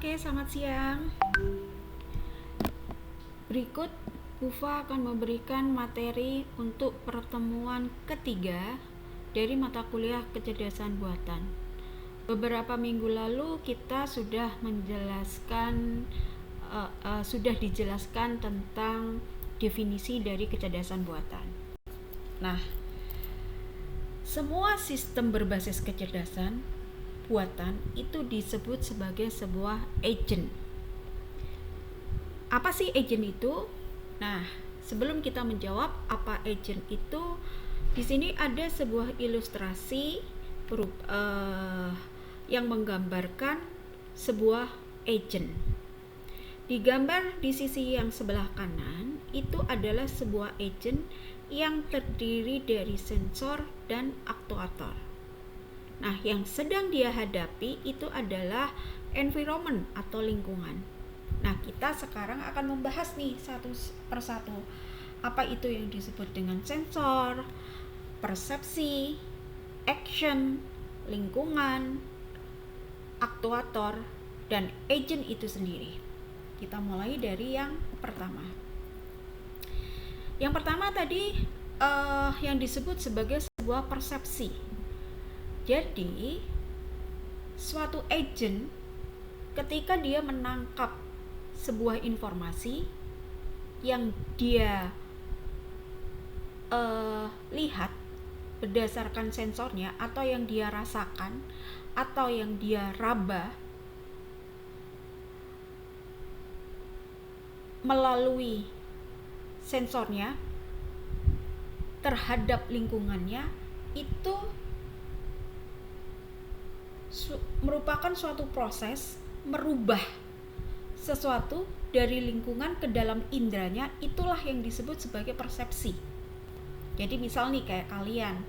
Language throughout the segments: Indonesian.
Oke, selamat siang. Berikut Ufa akan memberikan materi untuk pertemuan ketiga dari mata kuliah kecerdasan buatan. Beberapa minggu lalu kita sudah dijelaskan tentang definisi dari kecerdasan buatan. Nah, semua sistem berbasis kecerdasan buatan itu disebut sebagai sebuah agent. Apa sih agent itu? Nah, sebelum kita menjawab apa agent itu, di sini ada sebuah ilustrasi yang menggambarkan sebuah agent. Di gambar di sisi yang sebelah kanan itu adalah sebuah agent yang terdiri dari sensor dan aktuator. Nah, yang sedang dia hadapi itu adalah environment atau lingkungan. Nah, kita sekarang akan membahas nih satu persatu. Apa itu yang disebut dengan sensor, persepsi, action, lingkungan, aktuator, dan agent itu sendiri. Kita mulai dari yang pertama. Yang pertama tadi yang disebut sebagai sebuah persepsi. Jadi, suatu agent ketika dia menangkap sebuah informasi yang dia lihat berdasarkan sensornya, atau yang dia rasakan, atau yang dia raba melalui sensornya terhadap lingkungannya, itu merupakan suatu proses merubah sesuatu dari lingkungan ke dalam indranya. Itulah yang disebut sebagai persepsi. Jadi misal nih kayak kalian,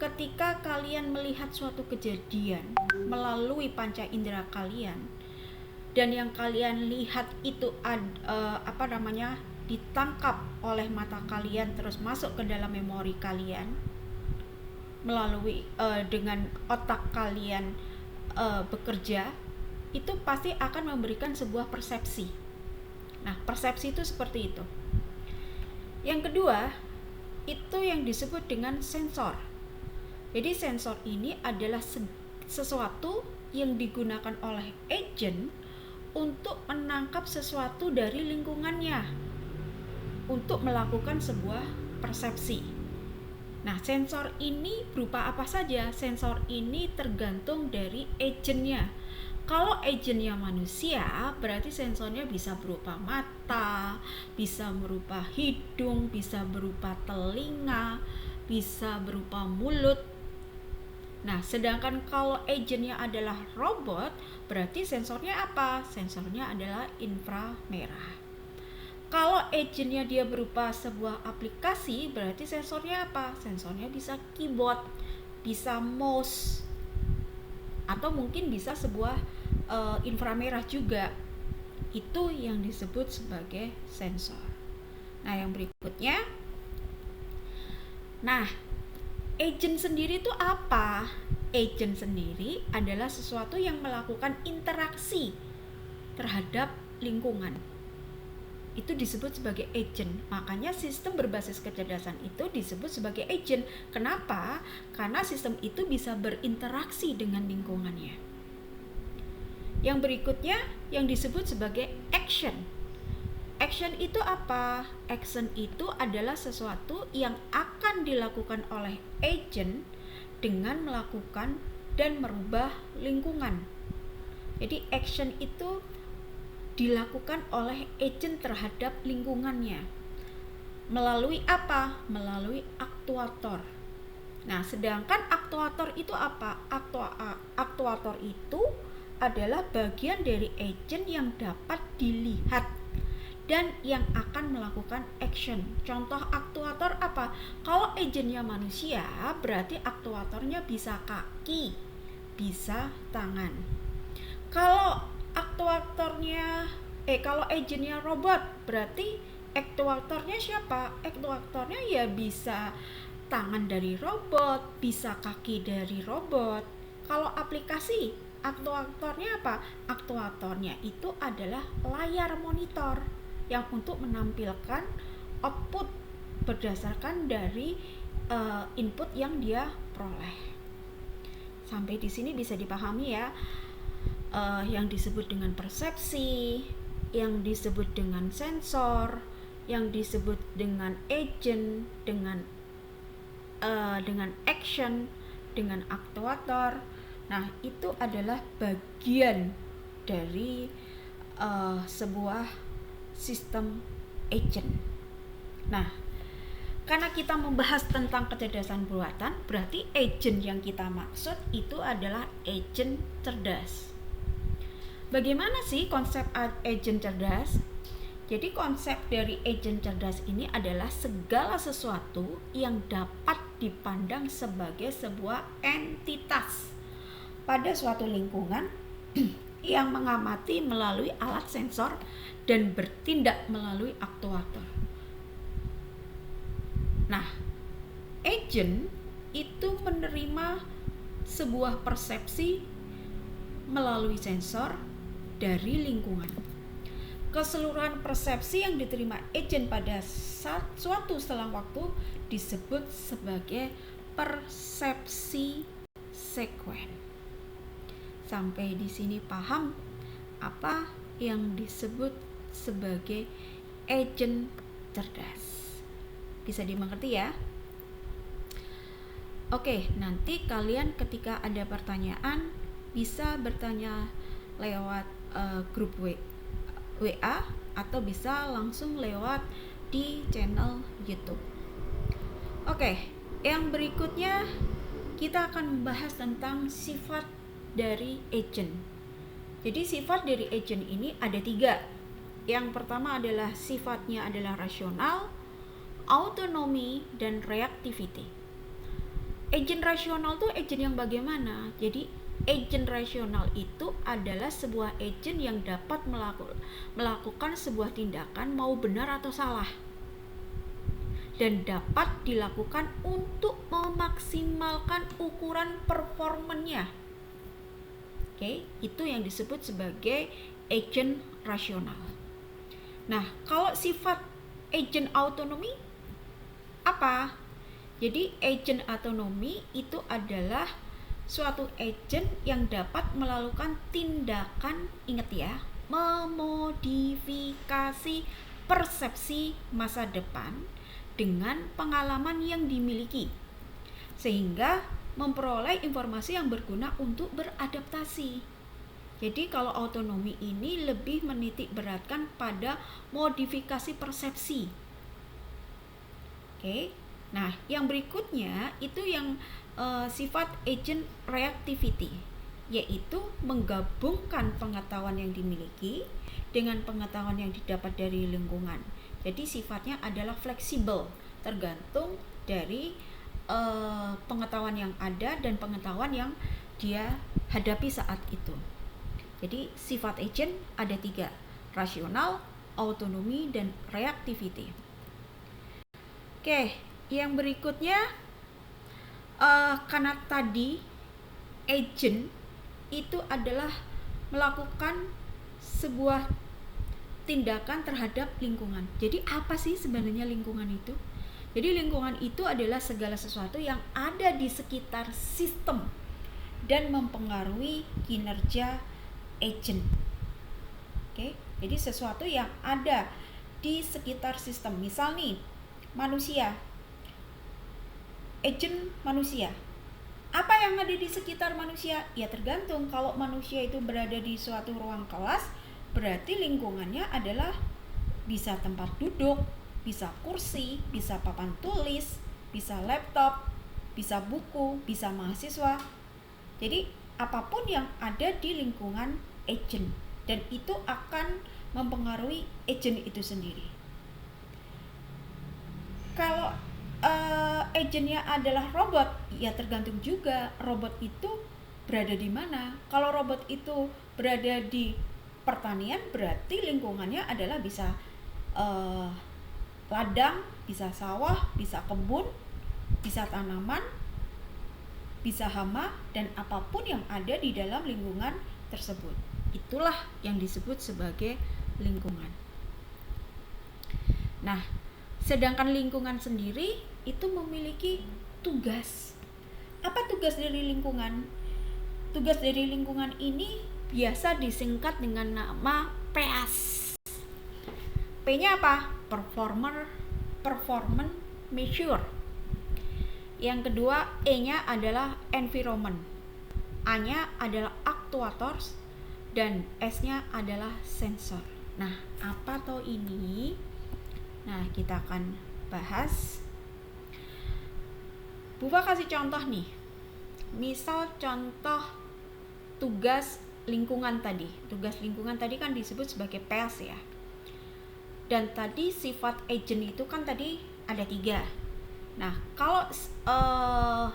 ketika kalian melihat suatu kejadian melalui panca indera kalian, dan yang kalian lihat itu ditangkap oleh mata kalian terus masuk ke dalam memori kalian melalui dengan otak kalian bekerja, itu pasti akan memberikan sebuah persepsi. Nah, persepsi itu seperti itu. Yang kedua, itu yang disebut dengan sensor. Jadi sensor ini adalah sesuatu yang digunakan oleh agent untuk menangkap sesuatu dari lingkungannya untuk melakukan sebuah persepsi. Nah, sensor ini berupa apa saja? Sensor ini tergantung dari agentnya. Kalau agentnya manusia, berarti sensornya bisa berupa mata, bisa berupa hidung, bisa berupa telinga, bisa berupa mulut. Nah, sedangkan kalau agentnya adalah robot, berarti sensornya apa? Sensornya adalah inframerah. Kalau agentnya dia berupa sebuah aplikasi, berarti sensornya apa? Sensornya bisa keyboard, bisa mouse, atau mungkin bisa sebuah inframerah juga. Itu yang disebut sebagai sensor. Nah, yang berikutnya. Nah, agent sendiri itu apa? Agent sendiri adalah sesuatu yang melakukan interaksi terhadap lingkungan. Itu disebut sebagai agent. Makanya sistem berbasis kecerdasan itu disebut sebagai agent. Kenapa? Karena sistem itu bisa berinteraksi dengan lingkungannya. Yang berikutnya yang disebut sebagai action. Action itu apa? Action itu adalah sesuatu yang akan dilakukan oleh agent dengan melakukan dan merubah lingkungan. Jadi action itu dilakukan oleh agent terhadap lingkungannya. Melalui apa? Melalui aktuator. Nah, sedangkan aktuator itu apa? Aktuator itu adalah bagian dari agent yang dapat dilihat dan yang akan melakukan action. Contoh aktuator apa? Kalau agentnya manusia, berarti aktuatornya bisa kaki, bisa tangan. Kalau kalau agentnya robot, berarti aktuatornya siapa? Aktuatornya ya bisa tangan dari robot, bisa kaki dari robot. Kalau aplikasi, Aktuatornya apa? Aktuatornya itu adalah layar monitor yang untuk menampilkan output berdasarkan dari input yang dia peroleh. Sampai di sini bisa dipahami ya, yang disebut dengan persepsi, yang disebut dengan sensor, yang disebut dengan agent, dengan action, dengan aktuator. Nah, itu adalah bagian dari sebuah sistem agent. Nah, karena kita membahas tentang kecerdasan buatan, berarti agent yang kita maksud itu adalah agent cerdas. Bagaimana sih konsep agent cerdas? Jadi konsep dari agent cerdas ini adalah segala sesuatu yang dapat dipandang sebagai sebuah entitas pada suatu lingkungan yang mengamati melalui alat sensor dan bertindak melalui aktuator. Nah, agent itu menerima sebuah persepsi melalui sensor dari lingkungan. Keseluruhan persepsi yang diterima agent pada suatu selang waktu disebut sebagai persepsi sekuen. Sampai di sini paham apa yang disebut sebagai agent cerdas? Bisa dimengerti ya? Oke, nanti kalian ketika ada pertanyaan bisa bertanya lewat grup WA atau bisa langsung lewat di channel YouTube. Oke, yang berikutnya kita akan membahas tentang sifat dari agent. Jadi sifat dari agent ini ada 3. Yang pertama adalah sifatnya adalah rasional, autonomi, dan reactivity. Agent rasional tuh agent yang bagaimana? Jadi agent rasional itu adalah sebuah agent yang dapat melakukan sebuah tindakan mau benar atau salah dan dapat dilakukan untuk memaksimalkan ukuran performanya. Oke, itu yang disebut sebagai agent rasional. Nah, kalau sifat agent autonomi apa? Jadi agent autonomi itu adalah suatu agent yang dapat melakukan tindakan, ingat ya, memodifikasi persepsi masa depan dengan pengalaman yang dimiliki sehingga memperoleh informasi yang berguna untuk beradaptasi. Jadi kalau autonomi ini lebih menitik beratkan pada modifikasi persepsi. Oke. Nah, yang berikutnya itu yang sifat agent reactivity, yaitu menggabungkan pengetahuan yang dimiliki dengan pengetahuan yang didapat dari lingkungan. Jadi sifatnya adalah fleksibel, tergantung dari pengetahuan yang ada dan pengetahuan yang dia hadapi saat itu. Jadi sifat agent ada 3, rasional, autonomi, dan reactivity. Oke, yang berikutnya karena tadi agent itu adalah melakukan sebuah tindakan terhadap lingkungan. Jadi apa sih sebenarnya lingkungan itu? Jadi lingkungan itu adalah segala sesuatu yang ada di sekitar sistem dan mempengaruhi kinerja agent. Oke, jadi sesuatu yang ada di sekitar sistem. Misal nih, manusia, agent manusia. Apa yang ada di sekitar manusia? Ya tergantung. Kalau manusia itu berada di suatu ruang kelas, berarti lingkungannya adalah bisa tempat duduk, bisa kursi, bisa papan tulis, bisa laptop, bisa buku, bisa mahasiswa. Jadi apapun yang ada di lingkungan agent, dan itu akan mempengaruhi agent itu sendiri. Kalau agentnya adalah robot, ya tergantung juga robot itu berada di mana. Kalau robot itu berada di pertanian, berarti lingkungannya adalah bisa ladang, bisa sawah, bisa kebun, bisa tanaman, bisa hama, dan apapun yang ada di dalam lingkungan tersebut. Itulah yang disebut sebagai lingkungan. Nah, sedangkan lingkungan sendiri itu memiliki tugas. Apa tugas dari lingkungan? Tugas dari lingkungan ini biasa disingkat dengan nama PAS. P-nya apa? Performance measure. Yang kedua, E-nya adalah environment. A-nya adalah actuators, dan S-nya adalah sensor. Nah, apa toh ini? Nah, kita akan bahas. Bufa kasih contoh nih. Misal contoh tugas lingkungan tadi. Tugas lingkungan tadi kan disebut sebagai PAS ya. Dan tadi sifat agent itu kan tadi ada 3. Nah, kalau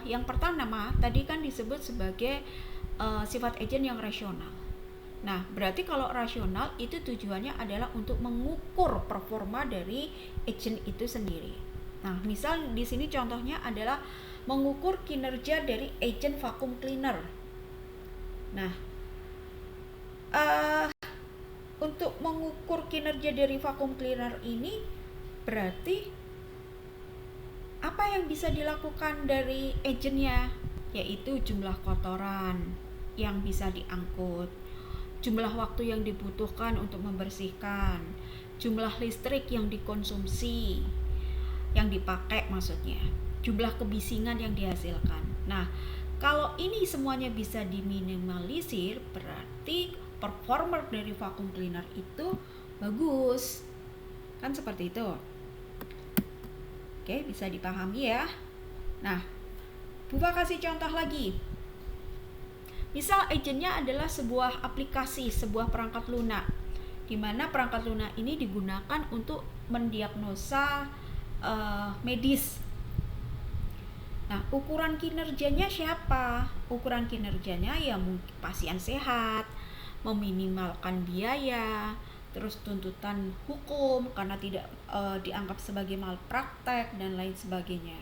yang pertama tadi kan disebut sebagai sifat agent yang rasional. Nah, berarti kalau rasional itu tujuannya adalah untuk mengukur performa dari agent itu sendiri. Nah, misal di sini contohnya adalah mengukur kinerja dari agent vacuum cleaner. Nah, untuk mengukur kinerja dari vacuum cleaner ini berarti apa yang bisa dilakukan dari agentnya, yaitu jumlah kotoran yang bisa diangkut, jumlah waktu yang dibutuhkan untuk membersihkan, jumlah listrik yang dikonsumsi, yang dipakai maksudnya, jumlah kebisingan yang dihasilkan. Nah, kalau ini semuanya bisa diminimalisir, berarti performer dari vacuum cleaner itu bagus. Kan seperti itu. Oke, bisa dipahami ya. Nah, Bufa kasih contoh lagi. Misal agentnya adalah sebuah aplikasi, sebuah perangkat lunak, di mana perangkat lunak ini digunakan untuk mendiagnosa medis. Nah, ukuran kinerjanya siapa? Ukuran kinerjanya ya mungkin pasien sehat, meminimalkan biaya, terus tuntutan hukum karena tidak dianggap sebagai malpraktek dan lain sebagainya.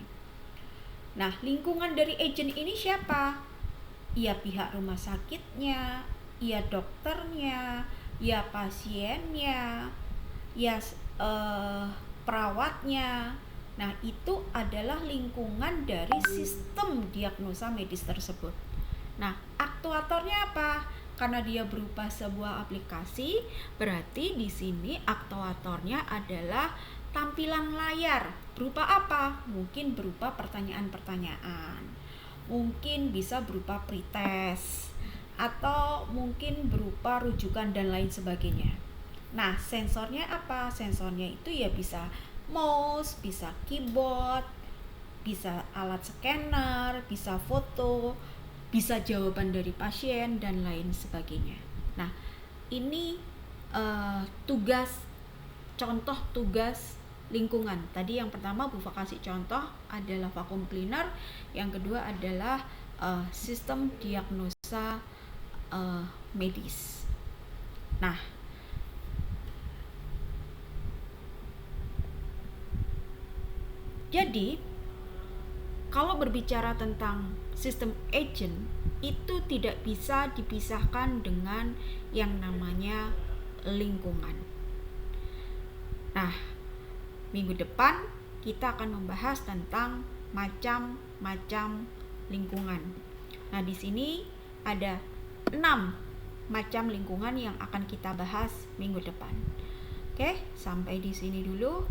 Nah, lingkungan dari agent ini siapa? Ya pihak rumah sakitnya, ya dokternya, ya pasiennya, ya perawatnya. Nah, itu adalah lingkungan dari sistem diagnosa medis tersebut. Nah, aktuatornya apa? Karena dia berupa sebuah aplikasi, berarti di sini aktuatornya adalah tampilan layar. Berupa apa? Mungkin berupa pertanyaan-pertanyaan. Mungkin bisa berupa pretest, atau mungkin berupa rujukan dan lain sebagainya. Nah, sensornya apa? Sensornya itu ya bisa mouse, bisa keyboard, bisa alat scanner, bisa foto, bisa jawaban dari pasien dan lain sebagainya. Nah, ini contoh tugas lingkungan. Tadi yang pertama Bufa kasih contoh adalah vacuum cleaner, yang kedua adalah sistem diagnosa medis. Nah, jadi kalau berbicara tentang sistem agent itu tidak bisa dipisahkan dengan yang namanya lingkungan. Nah, minggu depan kita akan membahas tentang macam-macam lingkungan. Nah, di sini ada 6 macam lingkungan yang akan kita bahas minggu depan. Oke, sampai di sini dulu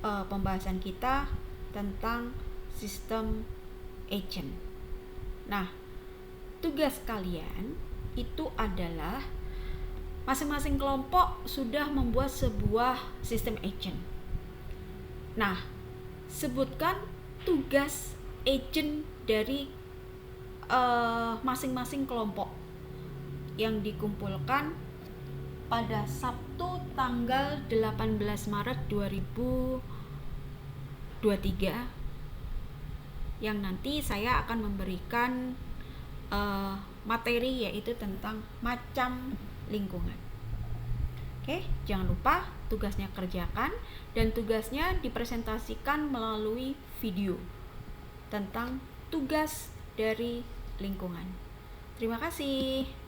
pembahasan kita tentang sistem agent. Nah, tugas kalian itu adalah masing-masing kelompok sudah membuat sebuah sistem agent. Nah, sebutkan tugas agent dari masing-masing kelompok yang dikumpulkan pada Sabtu tanggal 18 Maret 2023, yang nanti saya akan memberikan materi yaitu tentang macam lingkungan. Oke, jangan lupa tugasnya kerjakan, dan tugasnya dipresentasikan melalui video tentang tugas dari lingkungan. Terima kasih.